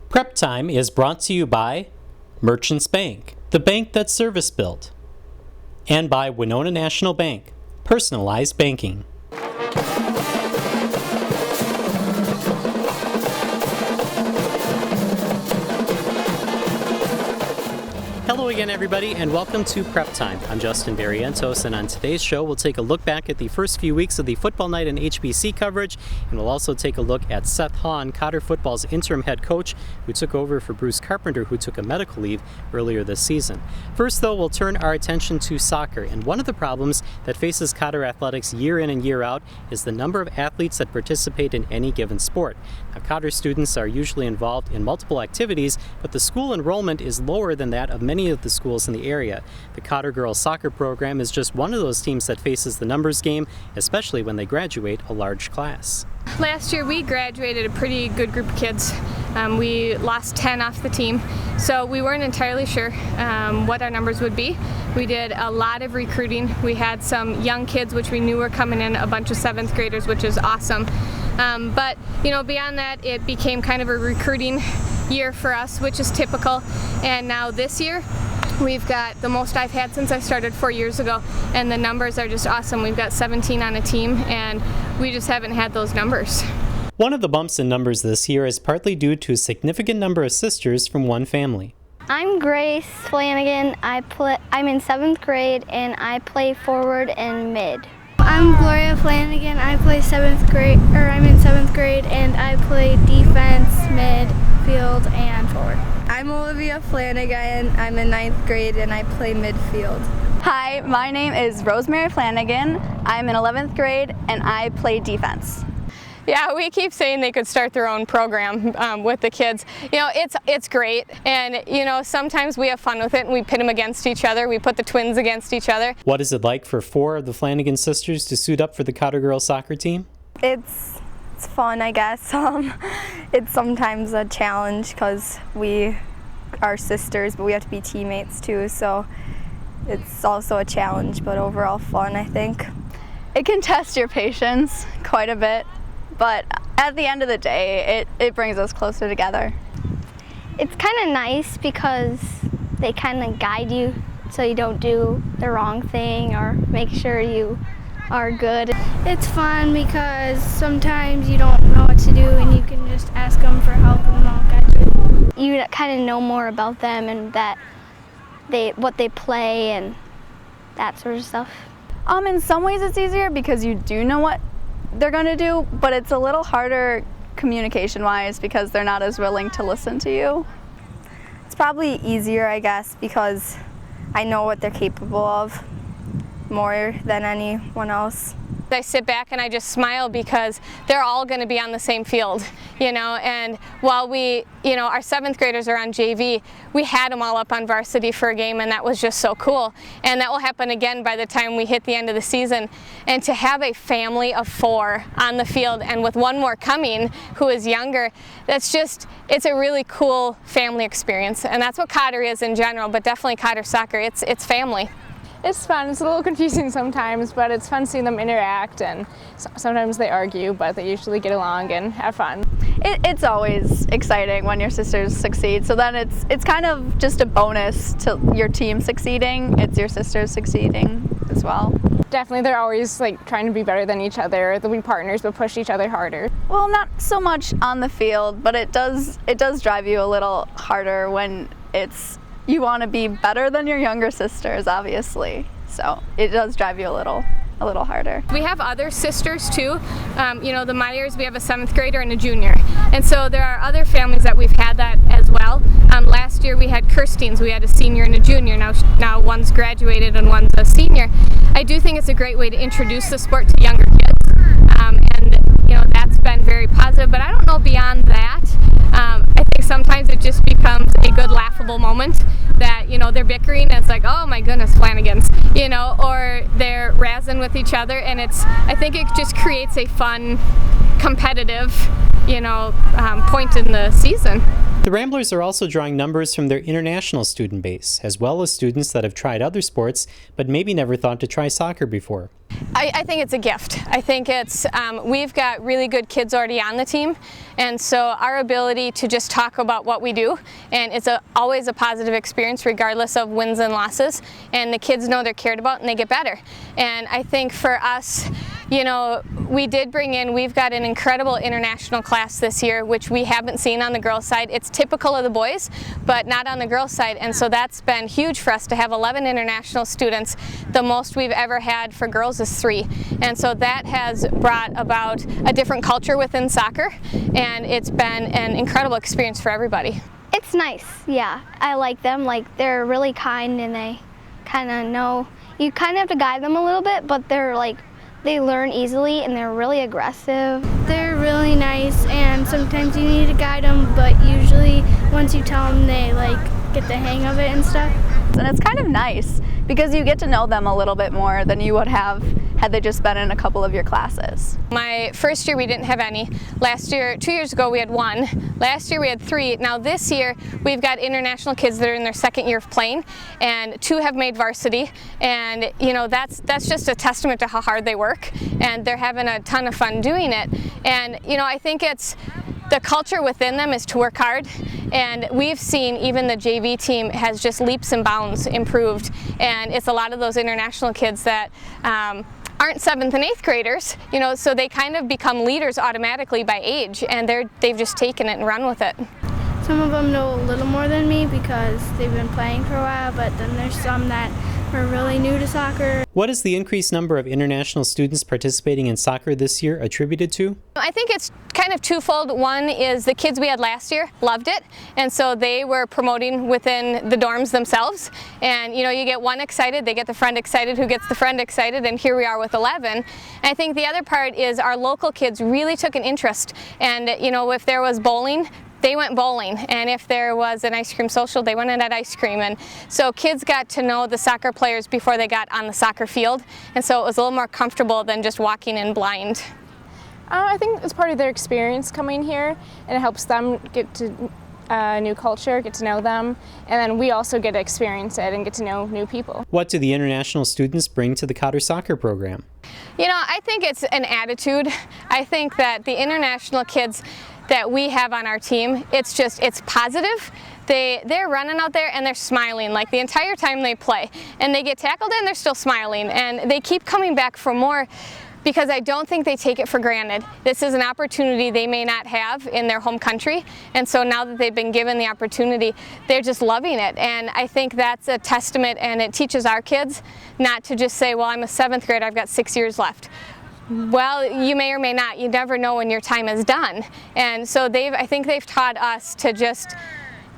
Prep Time is brought to you by Merchants Bank, the bank that's service built, and by Winona National Bank, personalized banking. Hello again, everybody, and welcome to Prep Time. I'm Justin Barrientos, and on today's show, we'll take a look back at the first few weeks of the Football Night and HBC coverage, and we'll also take a look at Seth Hahn, Cotter Football's interim head coach, who took over for Bruce Carpenter, who took a medical leave earlier this season. First, though, we'll turn our attention to soccer, and one of the problems that faces Cotter athletics year in and year out is the number of athletes that participate in any given sport. Now, Cotter students are usually involved in multiple activities, but the school enrollment is lower than that of many of the schools in the area. The Cotter girls soccer program is just one of those teams that faces the numbers game, especially when they graduate a large class. Last year we graduated a pretty good group of kids. We lost 10 off the team, so we weren't entirely sure what our numbers would be. We did a lot of recruiting. We had some young kids which we knew were coming in, a bunch of 7th graders, which is awesome. But beyond that, it became kind of a recruiting year for us, which is typical. And now this year, we've got the most I've had since I started 4 years ago, and the numbers are just awesome. We've got 17 on a team, and we just haven't had those numbers. One of the bumps in numbers this year is partly due to a significant number of sisters from one family. I'm Grace Flanagan. I'm in 7th grade, and I play forward and mid. I'm Gloria Flanagan. I'm in 7th grade, and I play defense, midfield, and forward. I'm Olivia Flanagan. I'm in 9th grade and I play midfield. Hi, my name is Rosemary Flanagan. I'm in 11th grade and I play defense. Yeah, we keep saying they could start their own program with the kids. It's great, and sometimes we have fun with it and we pit them against each other. We put the twins against each other. What is it like for 4 of the Flanagan sisters to suit up for the Cotter girls soccer team? It's fun, I guess. It's sometimes a challenge because we are sisters, but we have to be teammates too, so it's also a challenge, but overall fun, I think. It can test your patience quite a bit, but at the end of the day, it brings us closer together. It's kind of nice because they kind of guide you so you don't do the wrong thing or make sure you are good. It's fun because sometimes you don't know what to do and you can just ask them for help and they'll guide you. You kind of know more about them and what they play and that sort of stuff. In some ways it's easier because you do know what they're going to do, but it's a little harder communication-wise because they're not as willing to listen to you. It's probably easier, I guess, because I know what they're capable of more than anyone else. I sit back and I just smile because they're all going to be on the same field, and while our 7th graders are on JV, we had them all up on varsity for a game, and that was just so cool. And that will happen again by the time we hit the end of the season. And to have a family of 4 on the field, and with one more coming who is younger, it's a really cool family experience. And that's what Cotter is in general, but definitely Cotter soccer, it's family. It's fun. It's a little confusing sometimes, but it's fun seeing them interact, and sometimes they argue, but they usually get along and have fun. It's always exciting when your sisters succeed, so then it's kind of just a bonus to your team succeeding. It's your sisters succeeding as well. Definitely, they're always trying to be better than each other. They'll be partners, but push each other harder. Well, not so much on the field, but it does drive you a little harder when you want to be better than your younger sisters, obviously. So it does drive you a little harder. We have other sisters too. The Myers, we have a 7th grader and a junior. And so there are other families that we've had that as well. Last year we had Kirstein's, we had a senior and a junior. Now one's graduated and one's a senior. I do think it's a great way to introduce the sport to younger kids. And that's been very positive, but I don't know beyond that. I think sometimes it just becomes a good laughable moment that, they're bickering and it's like, oh my goodness, Flanagan's, or they're razzing with each other, and I think it just creates a fun, competitive, point in the season. The Ramblers are also drawing numbers from their international student base, as well as students that have tried other sports but maybe never thought to try soccer before. I think it's a gift. I think it's, we've got really good kids already on the team, and so our ability to just talk about what we do, and it's always a positive experience regardless of wins and losses, and the kids know they're cared about and they get better. And I think for us, you know, we've got an incredible international class this year, which we haven't seen on the girls' side. It's typical of the boys, but not on the girls' side, and so that's been huge for us to have 11 international students. The most we've ever had for girls is 3, and so that has brought about a different culture within soccer, and it's been an incredible experience for everybody. It's nice, yeah. I like them. Like, they're really kind, and they kind of know. You kind of have to guide them a little bit, but they learn easily, and they're really aggressive. They're really nice, and sometimes you need to guide them, but usually once you tell them, they get the hang of it and stuff. And it's kind of nice because you get to know them a little bit more than you would have had they just been in a couple of your classes. My first year we didn't have any. 2 years ago we had 1. Last year we had 3. Now this year we've got international kids that are in their 2nd year of playing, and 2 have made varsity, and you know that's just a testament to how hard they work, and they're having a ton of fun doing it. And you know, I think it's the culture within them is to work hard, and we've seen even the JV team has just leaps and bounds improved, and it's a lot of those international kids that aren't 7th and 8th graders, you know, so they kind of become leaders automatically by age, and they've just taken it and run with it. Some of them know a little more than me because they've been playing for a while, but then there's some that are really new to soccer. What is the increased number of international students participating in soccer this year attributed to? I think it's kind of twofold. One is the kids we had last year loved it, and so they were promoting within the dorms themselves, and you know, you get one excited, they get the friend excited, who gets the friend excited, and here we are with 11. And I think the other part is our local kids really took an interest, and you know, if there was bowling, they went bowling, and if there was an ice cream social, they went in at ice cream. And so kids got to know the soccer players before they got on the soccer field, and so it was a little more comfortable than just walking in blind. I think it's part of their experience coming here, and it helps them get to new culture, get to know them, and then we also get to experience it and get to know new people. What do the international students bring to the Cotter Soccer program? You know, I think it's an attitude. I think that the international kids that we have on our team, it's positive. They're running out there and they're smiling like the entire time they play, and they get tackled and they're still smiling, and they keep coming back for more because I don't think they take it for granted. This is an opportunity they may not have in their home country, and so now that they've been given the opportunity, they're just loving it. And I think that's a testament, and it teaches our kids not to just say, well, I'm a 7th grader, I've got 6 years left. Well, you may or may not. You never know when your time is done. And so I think they've taught us to just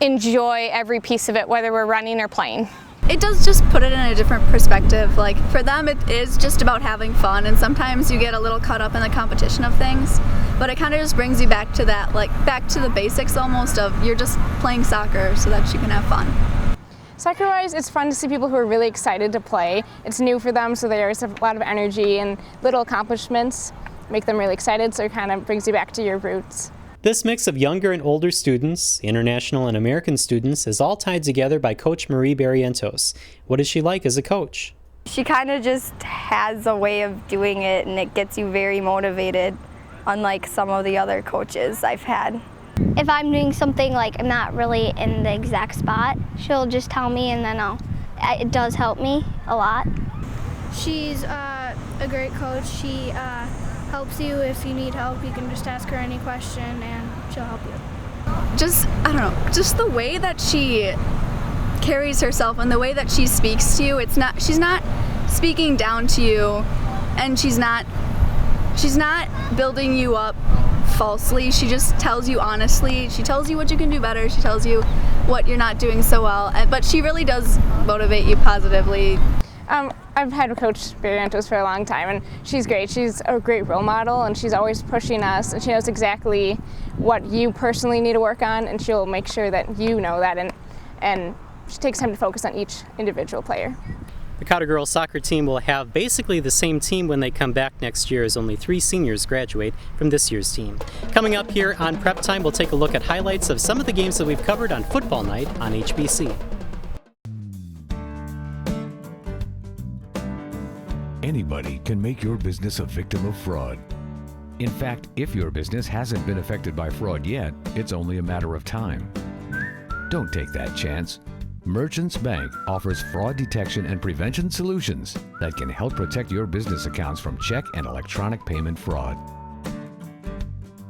enjoy every piece of it, whether we're running or playing. It does just put it in a different perspective. Like, for them, it is just about having fun, and sometimes you get a little caught up in the competition of things, but it kind of just brings you back to that, back to the basics almost of you're just playing soccer so that you can have fun. Soccer-wise, it's fun to see people who are really excited to play. It's new for them, so there's a lot of energy, and little accomplishments make them really excited, so it kind of brings you back to your roots. This mix of younger and older students, international and American students, is all tied together by Coach Marie Barrientos. What is she like as a coach? She kind of just has a way of doing it, and it gets you very motivated, unlike some of the other coaches I've had. If I'm doing something I'm not really in the exact spot, she'll just tell me, and then it does help me a lot. She's a great coach. She helps you if you need help. You can just ask her any question and she'll help you. I don't know, just the way that she carries herself and the way that she speaks to you, she's not speaking down to you, and she's not building you up falsely. She just tells you honestly. She tells you what you can do better. She tells you what you're not doing so well, but she really does motivate you positively. I've had Coach Barrientos for a long time, and she's great. She's a great role model, and she's always pushing us, and she knows exactly what you personally need to work on, and she'll make sure that you know that, and she takes time to focus on each individual player. The Cotter girls soccer team will have basically the same team when they come back next year, as only 3 seniors graduate from this year's team. Coming up here on Prep Time, we'll take a look at highlights of some of the games that we've covered on Football Night on HBC. Anybody can make your business a victim of fraud. In fact, if your business hasn't been affected by fraud yet, it's only a matter of time. Don't take that chance. Merchants Bank offers fraud detection and prevention solutions that can help protect your business accounts from check and electronic payment fraud.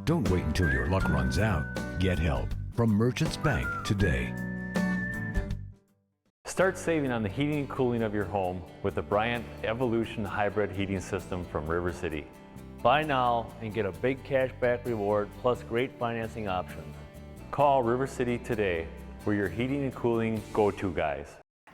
Don't wait until your luck runs out. Get help from Merchants Bank today. Start saving on the heating and cooling of your home with the Bryant Evolution Hybrid Heating System from River City. Buy now and get a big cash back reward plus great financing options. Call River City today. We're your heating and cooling go-to guys.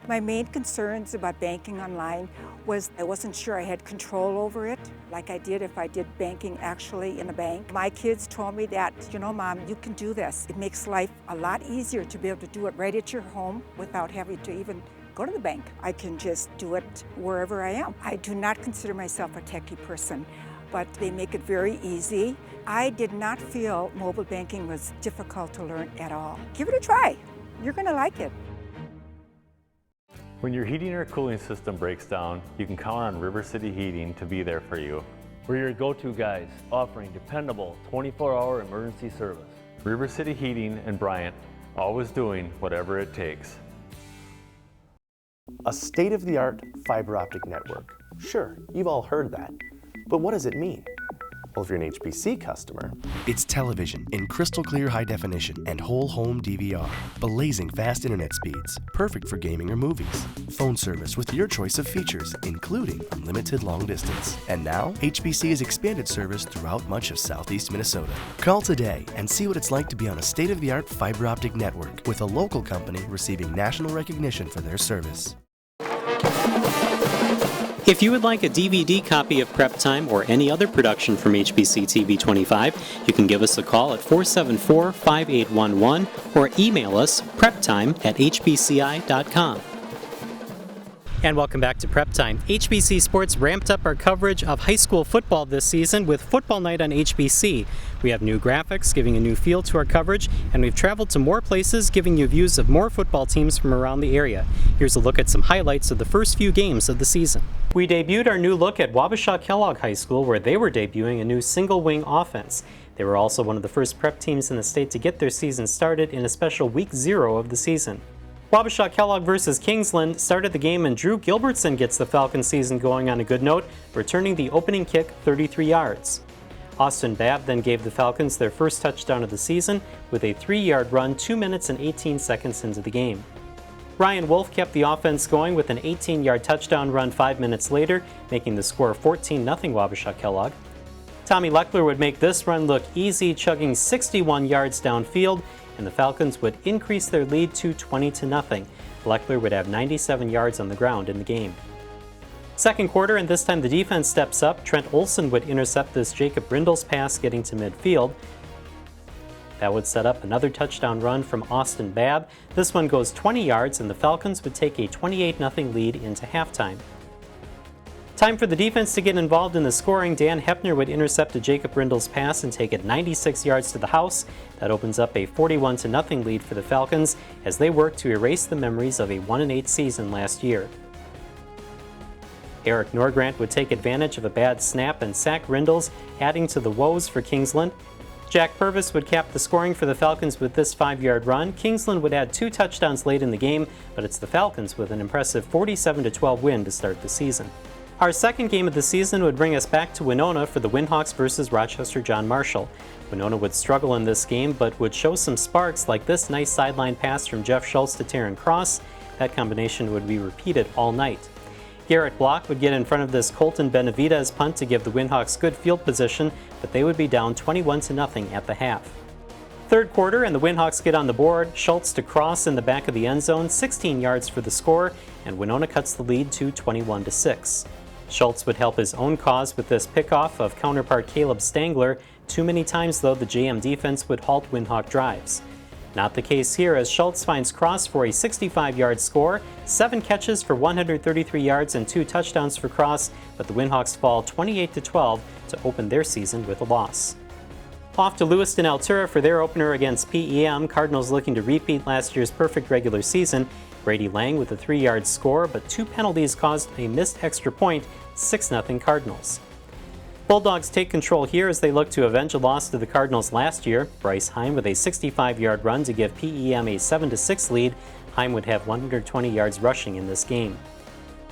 My main concerns about banking online was I wasn't sure I had control over it like I did if I did banking actually in a bank. My kids told me that, you know, Mom, you can do this. It makes life a lot easier to be able to do it right at your home without having to even go to the bank. I can just do it wherever I am. I do not consider myself a techie person, but they make it very easy. I did not feel mobile banking was difficult to learn at all. Give it a try. You're going to like it. When your heating or cooling system breaks down, you can count on River City Heating to be there for you. We're your go-to guys, offering dependable 24-hour emergency service. River City Heating and Bryant, always doing whatever it takes. A state-of-the-art fiber optic network. Sure, you've all heard that. But what does it mean? Well, if you're an HBC customer, it's television in crystal clear high definition and whole home DVR, blazing fast internet speeds, perfect for gaming or movies, phone service with your choice of features, including unlimited long distance. And now, HBC has expanded service throughout much of southeast Minnesota. Call today and see what it's like to be on a state-of-the-art fiber optic network with a local company receiving national recognition for their service. If you would like a DVD copy of Prep Time or any other production from HBC TV 25, you can give us a call at 474-5811 or email us preptime@hbci.com. And welcome back to Prep Time. HBC Sports ramped up our coverage of high school football this season with Football Night on HBC. We have new graphics giving a new feel to our coverage, and we've traveled to more places giving you views of more football teams from around the area. Here's a look at some highlights of the first few games of the season. We debuted our new look at Wabasha Kellogg High School, where they were debuting a new single-wing offense. They were also one of the first prep teams in the state to get their season started in a special Week 0 of the season. Wabasha Kellogg versus Kingsland started the game, and Drew Gilbertson gets the Falcons season going on a good note, returning the opening kick 33 yards. Austin Babb then gave the Falcons their first touchdown of the season with a 3-yard run 2 minutes and 18 seconds into the game. Ryan Wolf kept the offense going with an 18-yard touchdown run 5 minutes later, making the score 14-0 Wabasha Kellogg. Tommy Leckler would make this run look easy, chugging 61 yards downfield, and the Falcons would increase their lead to 20-0. Leckler would have 97 yards on the ground in the game. Second quarter, and this time the defense steps up. Trent Olson would intercept this Jacob Brindle's pass getting to midfield. That would set up another touchdown run from Austin Babb. This one goes 20 yards, and the Falcons would take a 28-0 lead into halftime. Time for the defense to get involved in the scoring. Dan Hepner would intercept a Jacob Brindle's pass and take it 96 yards to the house. That opens up a 41-0 lead for the Falcons as they work to erase the memories of a 1-8 season last year. Eric Norgrant would take advantage of a bad snap and sack Rindles, adding to the woes for Kingsland. Jack Purvis would cap the scoring for the Falcons with this 5-yard run. Kingsland would add 2 touchdowns late in the game, but it's the Falcons with an impressive 47-12 win to start the season. Our second game of the season would bring us back to Winona for the Winhawks versus Rochester John Marshall. Winona would struggle in this game, but would show some sparks like this nice sideline pass from Jeff Schultz to Taryn Cross. That combination would be repeated all night. Garrett Block would get in front of this Colton Benavidez punt to give the Winhawks good field position, but they would be down 21-0 at the half. Third quarter, and the Winhawks get on the board. Schultz to Cross in the back of the end zone, 16 yards for the score, and Winona cuts the lead to 21-6. Schultz would help his own cause with this pickoff of counterpart Caleb Stangler. Too many times, though, the JM defense would halt Winhawk drives. Not the case here, as Schultz finds Cross for a 65-yard score, 7 catches for 133 yards and 2 touchdowns for Cross, but the Winhawks fall 28-12 to open their season with a loss. Off to Lewiston Altura for their opener against PEM. Cardinals looking to repeat last year's perfect regular season. Brady Lang with a 3-yard score, but 2 penalties caused a missed extra point, 6-0 Cardinals. Bulldogs take control here as they look to avenge a loss to the Cardinals last year. Bryce Heim with a 65-yard run to give PEM a 7-6 lead. Heim would have 120 yards rushing in this game.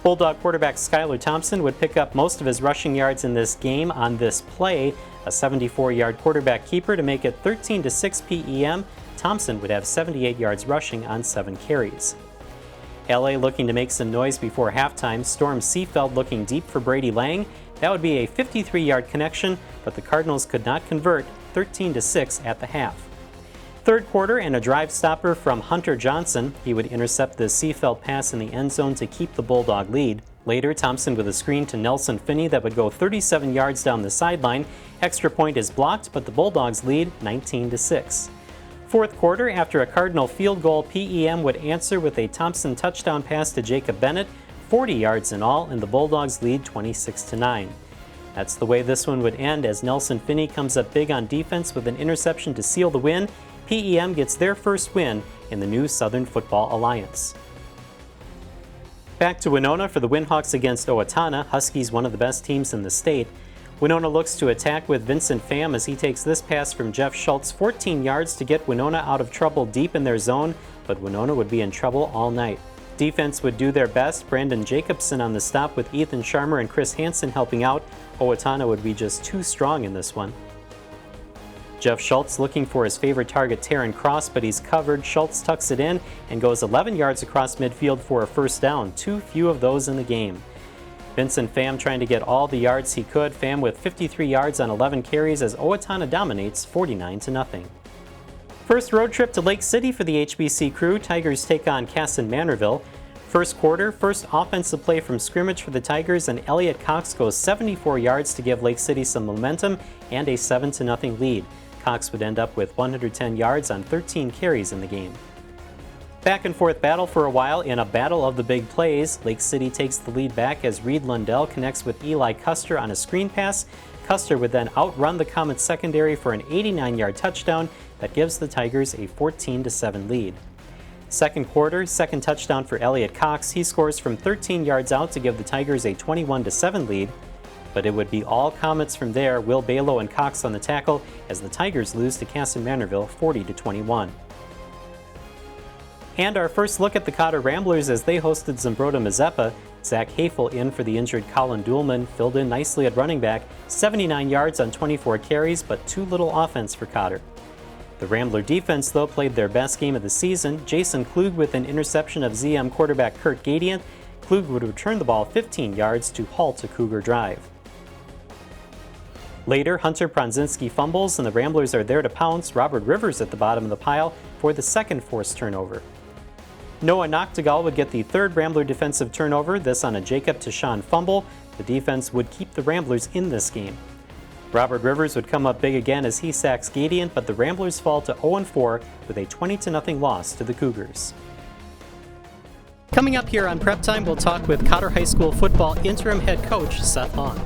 Bulldog quarterback Skylar Thompson would pick up most of his rushing yards in this game on this play, a 74-yard quarterback keeper to make it 13-6 PEM. Thompson would have 78 yards rushing on 7 carries. LA looking to make some noise before halftime. Storm Seafeld looking deep for Brady Lang. That would be a 53-yard connection, but the Cardinals could not convert, 13-6 at the half. Third quarter and a drive stopper from Hunter Johnson. He would intercept the Seafeld pass in the end zone to keep the Bulldog lead. Later, Thompson with a screen to Nelson Finney that would go 37 yards down the sideline. Extra point is blocked, but the Bulldogs lead 19-6. Fourth quarter, after a Cardinal field goal, PEM would answer with a Thompson touchdown pass to Jacob Bennett, 40 yards in all, and the Bulldogs lead 26-9. That's the way this one would end as Nelson Finney comes up big on defense with an interception to seal the win. PEM gets their first win in the new Southern Football Alliance. Back to Winona for the Winhawks against Owatonna. Huskies, one of the best teams in the state. Winona looks to attack with Vincent Pham as he takes this pass from Jeff Schultz, 14 yards to get Winona out of trouble deep in their zone, but Winona would be in trouble all night. Defense would do their best. Brandon Jacobson on the stop with Ethan Sharmer and Chris Hansen helping out. Owatonna would be just too strong in this one. Jeff Schultz looking for his favorite target, Taron Cross, but he's covered. Schultz tucks it in and goes 11 yards across midfield for a first down. Too few of those in the game. Vincent Pham trying to get all the yards he could. Pham with 53 yards on 11 carries as Owatonna dominates 49-0. First road trip to Lake City for the HBC crew. Tigers take on Casson Manorville. First quarter, first offensive play from scrimmage for the Tigers, and Elliot Cox goes 74 yards to give Lake City some momentum and a 7-0 lead. Cox would end up with 110 yards on 13 carries in the game. Back and forth battle for a while in a battle of the big plays. Lake City takes the lead back as Reed Lundell connects with Eli Custer on a screen pass. Custer would then outrun the Comets secondary for an 89-yard touchdown that gives the Tigers a 14-7 lead. Second quarter, second touchdown for Elliot Cox. He scores from 13 yards out to give the Tigers a 21-7 lead. But it would be all Comets from there. Will Balo and Cox on the tackle as the Tigers lose to Casson Manorville 40-21. And our first look at the Cotter Ramblers as they hosted Zumbrota Mazeppa. Zach Hafel in for the injured Colin Duhlman, filled in nicely at running back, 79 yards on 24 carries, but too little offense for Cotter. The Rambler defense, though, played their best game of the season. Jason Klug with an interception of ZM quarterback Kurt Gadient. Klug would return the ball 15 yards to halt a Cougar drive. Later, Hunter Pronzinski fumbles, and the Ramblers are there to pounce. Robert Rivers at the bottom of the pile for the second forced turnover. Noah Noctegal would get the third Rambler defensive turnover, this on a Jacob Tashawn fumble. The defense would keep the Ramblers in this game. Robert Rivers would come up big again as he sacks Gadient, but the Ramblers fall to 0-4 with a 20-0 loss to the Cougars. Coming up here on Prep Time, we'll talk with Cotter High School football interim head coach Seth Hahn.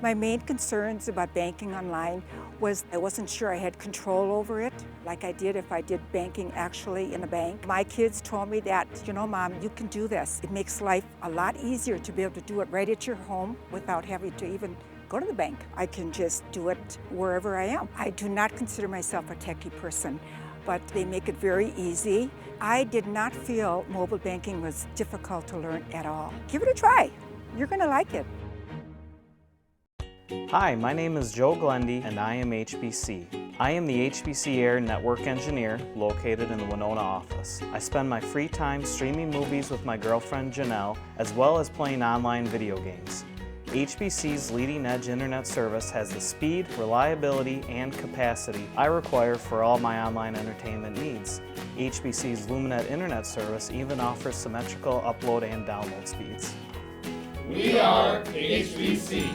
My main concerns about banking online was I wasn't sure I had control over it like I did if I did banking actually in a bank. My kids told me that, you know, Mom, you can do this. It makes life a lot easier to be able to do it right at your home without having to even go to the bank. I can just do it wherever I am. I do not consider myself a techie person, but they make it very easy. I did not feel mobile banking was difficult to learn at all. Give it a try. You're going to like it. Hi, my name is Joe Glendy and I am HBC. I am the HBC Air network engineer located in the Winona office. I spend my free time streaming movies with my girlfriend Janelle, as well as playing online video games. HBC's leading edge internet service has the speed, reliability, and capacity I require for all my online entertainment needs. HBC's LumenNet internet service even offers symmetrical upload and download speeds. We are HBC.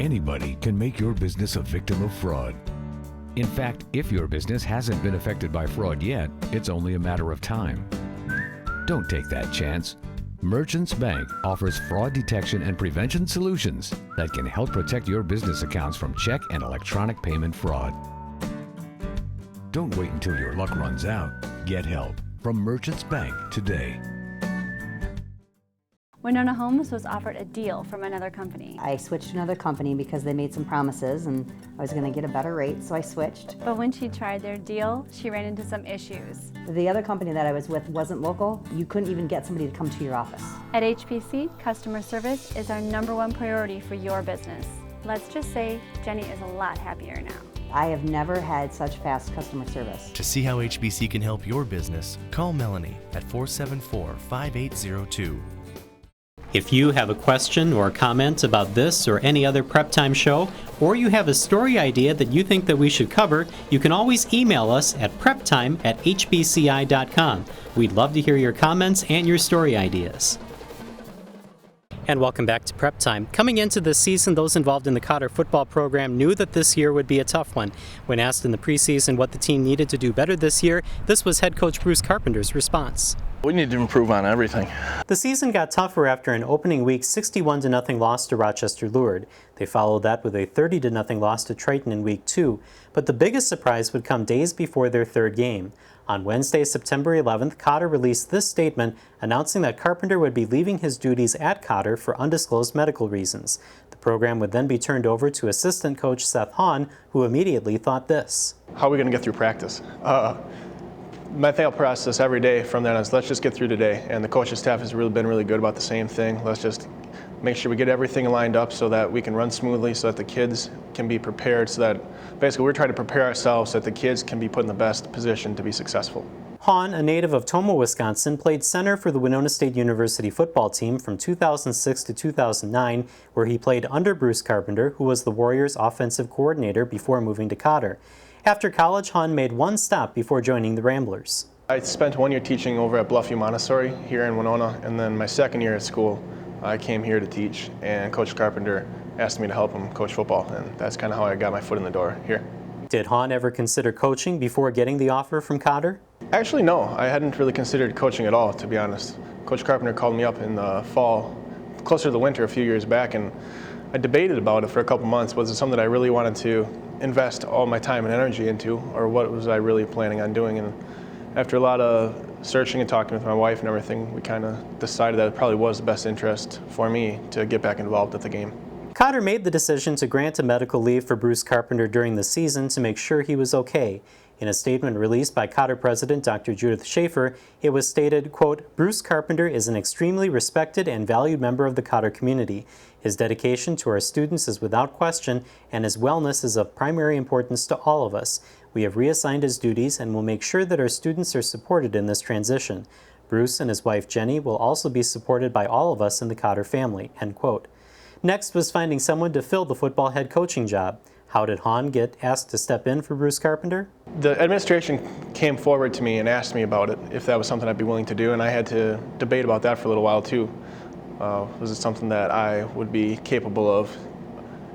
Anybody can make your business a victim of fraud. In fact, if your business hasn't been affected by fraud yet, it's only a matter of time. Don't take that chance. Merchants Bank offers fraud detection and prevention solutions that can help protect your business accounts from check and electronic payment fraud. Don't wait until your luck runs out. Get help from Merchants Bank today. Winona Homes was offered a deal from another company. I switched to another company because they made some promises and I was going to get a better rate, so I switched. But when she tried their deal, she ran into some issues. The other company that I was with wasn't local. You couldn't even get somebody to come to your office. At HPC, customer service is our #1 priority for your business. Let's just say Jenny is a lot happier now. I have never had such fast customer service. To see how HBC can help your business, call Melanie at 474-5802. If you have a question or comment about this or any other Prep Time show, or you have a story idea that you think that we should cover, you can always email us at preptime@hbci.com. We'd love to hear your comments and your story ideas. And welcome back to Prep Time. Coming into this season, those involved in the Cotter football program knew that this year would be a tough one. When asked in the preseason what the team needed to do better this year, this was head coach Bruce Carpenter's response. We need to improve on everything. The season got tougher after an opening week 61-0 loss to Rochester Lourdes. They followed that with a 30-0 loss to Triton in week 2, but the biggest surprise would come days before their third game. On Wednesday, September 11th, Cotter released this statement announcing that Carpenter would be leaving his duties at Cotter for undisclosed medical reasons. The program would then be turned over to assistant coach Seth Hahn, who immediately thought this. How are we going to get through practice? My thought process every day from then is let's just get through today. And the coaching staff has really been really good about the same thing. Let's just make sure we get everything lined up so that we can run smoothly, so that the kids can be prepared, so that basically we're trying to prepare ourselves so that the kids can be put in the best position to be successful. Hahn, a native of Tomah, Wisconsin, played center for the Winona State University football team from 2006 to 2009, where he played under Bruce Carpenter, who was the Warriors' offensive coordinator before moving to Cotter. After college, Hahn made one stop before joining the Ramblers. I spent 1 year teaching over at Bluffview Montessori here in Winona, and then my second year at school, I came here to teach, and Coach Carpenter asked me to help him coach football, and that's kind of how I got my foot in the door here. Did Hahn ever consider coaching before getting the offer from Cotter? Actually, no. I hadn't really considered coaching at all, to be honest. Coach Carpenter called me up in the fall, closer to the winter a few years back, and I debated about it for a couple months. Was it something that I really wanted to invest all my time and energy into, or what was I really planning on doing? And after a lot of searching and talking with my wife and everything, we kind of decided that it probably was the best interest for me to get back involved with the game. Cotter made the decision to grant a medical leave for Bruce Carpenter during the season to make sure he was okay. In a statement released by Cotter President Dr. Judith Schaefer, it was stated, quote, "Bruce Carpenter is an extremely respected and valued member of the Cotter community. His dedication to our students is without question, and his wellness is of primary importance to all of us. We have reassigned his duties and will make sure that our students are supported in this transition. Bruce and his wife Jenny will also be supported by all of us in the Cotter family," end quote. Next was finding someone to fill the football head coaching job. How did Hahn get asked to step in for Bruce Carpenter? The administration came forward to me and asked me about it, if that was something I'd be willing to do, and I had to debate about that for a little while too. Was it something that I would be capable of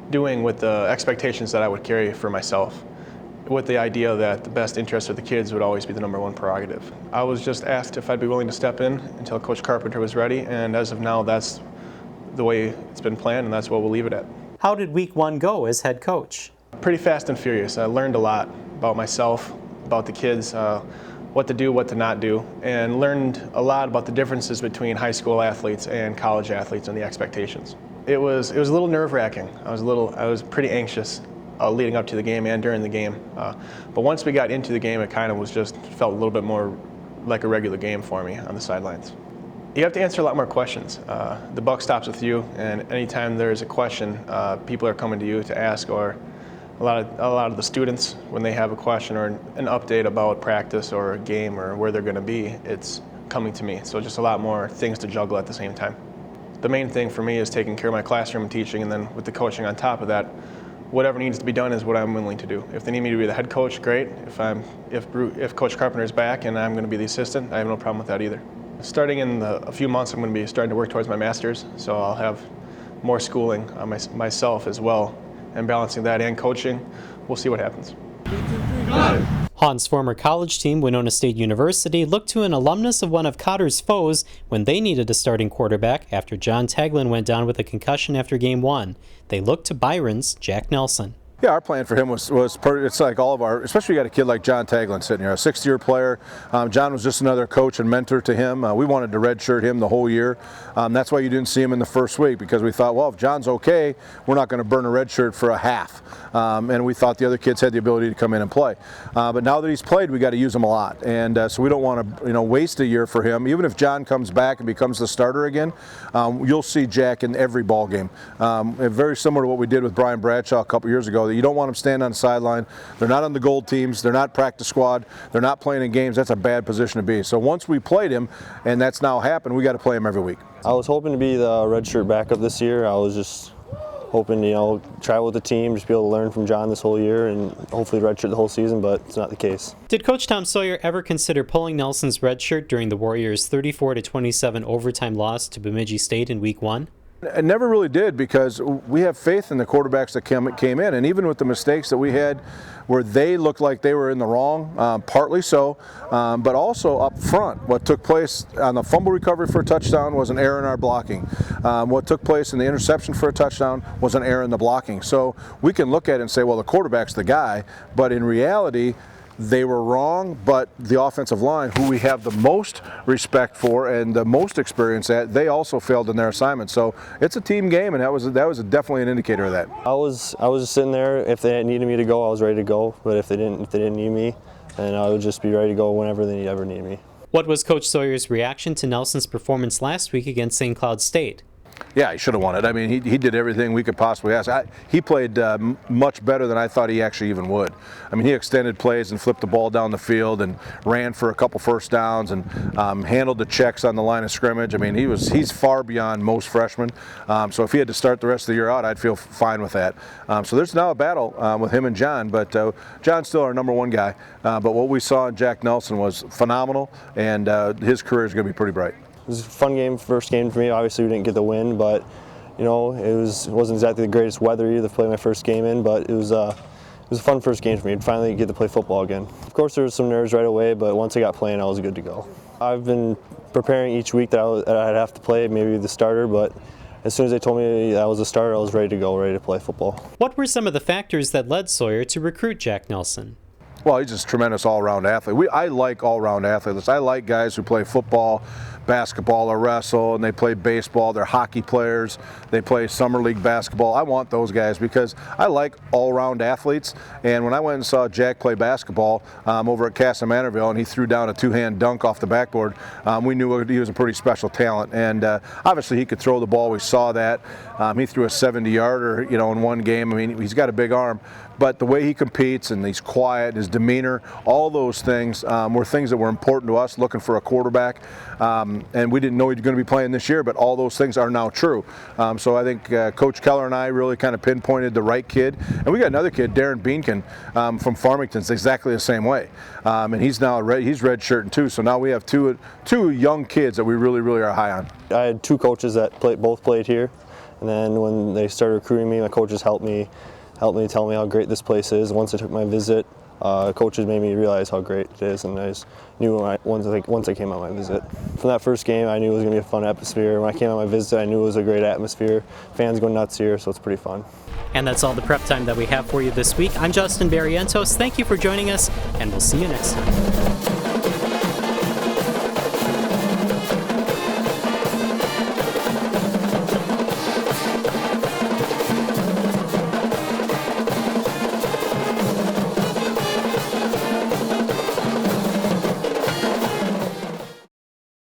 doing with the expectations that I would carry for myself, with the idea that the best interest of the kids would always be the #1 prerogative. I was just asked if I'd be willing to step in until Coach Carpenter was ready, and as of now, that's the way it's been planned, and that's what we'll leave it at. How did week 1 go as head coach? Pretty fast and furious. I learned a lot about myself, about the kids, what to do, what to not do, and learned a lot about the differences between high school athletes and college athletes and the expectations. It was a little nerve-wracking. I was pretty anxious leading up to the game and during the game. But once we got into the game, it kind of felt a little bit more like a regular game for me on the sidelines. You have to answer a lot more questions. The buck stops with you, and anytime there's a question, people are coming to you to ask, or a lot of the students, when they have a question or an update about practice or a game or where they're going to be, it's coming to me. So just a lot more things to juggle at the same time. The main thing for me is taking care of my classroom and teaching, and then with the coaching on top of that, whatever needs to be done is what I'm willing to do. If they need me to be the head coach, great. If Coach Carpenter's back and I'm going to be the assistant, I have no problem with that either. Starting in a few months, I'm going to be starting to work towards my master's, so I'll have more schooling on myself as well, and balancing that and coaching. We'll see what happens. Hahn's former college team, Winona State University, looked to an alumnus of one of Cotter's foes when they needed a starting quarterback after John Taglin went down with a concussion after Game 1. They looked to Byron's Jack Nelson. Yeah, our plan for him was it's like all of our, especially you got a kid like John Taglin sitting here, a 6th-year player. John was just another coach and mentor to him. We wanted to redshirt him the whole year. That's why you didn't see him in the first week, because we thought, well, if John's okay, we're not going to burn a red shirt for a half. And we thought the other kids had the ability to come in and play. But now that he's played, we got to use him a lot. And so we don't want to, waste a year for him. Even if John comes back and becomes the starter again, you'll see Jack in every ball game. Very similar to what we did with Brian Bradshaw a couple years ago. You don't want them standing on the sideline. They're not on the gold teams. They're not practice squad. They're not playing in games. That's a bad position to be. So once we played him, and that's now happened, we got to play him every week. I was hoping to be the redshirt backup this year. I was just hoping, travel with the team, just be able to learn from John this whole year and hopefully redshirt the whole season, but it's not the case. Did Coach Tom Sawyer ever consider pulling Nelson's red shirt during the Warriors' 34-27 overtime loss to Bemidji State in Week 1? I never really did, because we have faith in the quarterbacks that came in, and even with the mistakes that we had where they looked like they were in the wrong, partly so, but also up front. What took place on the fumble recovery for a touchdown was an error in our blocking. What took place in the interception for a touchdown was an error in the blocking. So we can look at it and say, well, the quarterback's the guy, but in reality, they were wrong, but the offensive line, who we have the most respect for and the most experience at, they also failed in their assignment. So it's a team game, and that was definitely an indicator of that. I was just sitting there. If they needed me to go, I was ready to go. But if they didn't need me, then I would just be ready to go whenever they ever need me. What was Coach Sawyer's reaction to Nelson's performance last week against St. Cloud State? Yeah, he should have won it. I mean, he did everything we could possibly ask. He played much better than I thought he actually even would. I mean, he extended plays and flipped the ball down the field and ran for a couple first downs and handled the checks on the line of scrimmage. I mean, he's far beyond most freshmen. So if he had to start the rest of the year out, I'd feel fine with that. So there's now a battle with him and John, but John's still our number one guy. But what we saw in Jack Nelson was phenomenal, and his career is going to be pretty bright. It was a fun game, first game for me. Obviously, we didn't get the win, but it wasn't exactly the greatest weather either to play my first game in. But it was a fun first game for me to finally get to play football again. Of course, there was some nerves right away, but once I got playing, I was good to go. I've been preparing each week that I'd have to play, maybe the starter, but as soon as they told me I was a starter, I was ready to go, ready to play football. What were some of the factors that led Sawyer to recruit Jack Nelson? Well, he's just a tremendous all-around athlete. I like all-around athletes. I like guys who play football, basketball, or wrestle, and they play baseball. They're hockey players. They play summer league basketball. I want those guys because I like all-around athletes. And when I went and saw Jack play basketball over at Casa Manorville, and he threw down a two-hand dunk off the backboard, we knew he was a pretty special talent. And obviously, he could throw the ball. We saw that. He threw a 70-yarder, in one game. I mean, he's got a big arm. But the way he competes and he's quiet, his demeanor, all those things were things that were important to us looking for a quarterback. And we didn't know he was going to be playing this year, but all those things are now true. So I think Coach Keller and I really kind of pinpointed the right kid. And we got another kid, Darren Beankin from Farmington, it's exactly the same way. And he's now he's redshirting too. So now we have two young kids that we really, really are high on. I had two coaches that both played here. And then when they started recruiting me, my coaches helped me tell me how great this place is. Once I took my visit, coaches made me realize how great it is, and I just knew once I came on my visit. From that first game, I knew it was going to be a fun atmosphere. When I came on my visit, I knew it was a great atmosphere. Fans go nuts here, so it's pretty fun. And that's all the prep time that we have for you this week. I'm Justin Barrientos. Thank you for joining us, and we'll see you next time.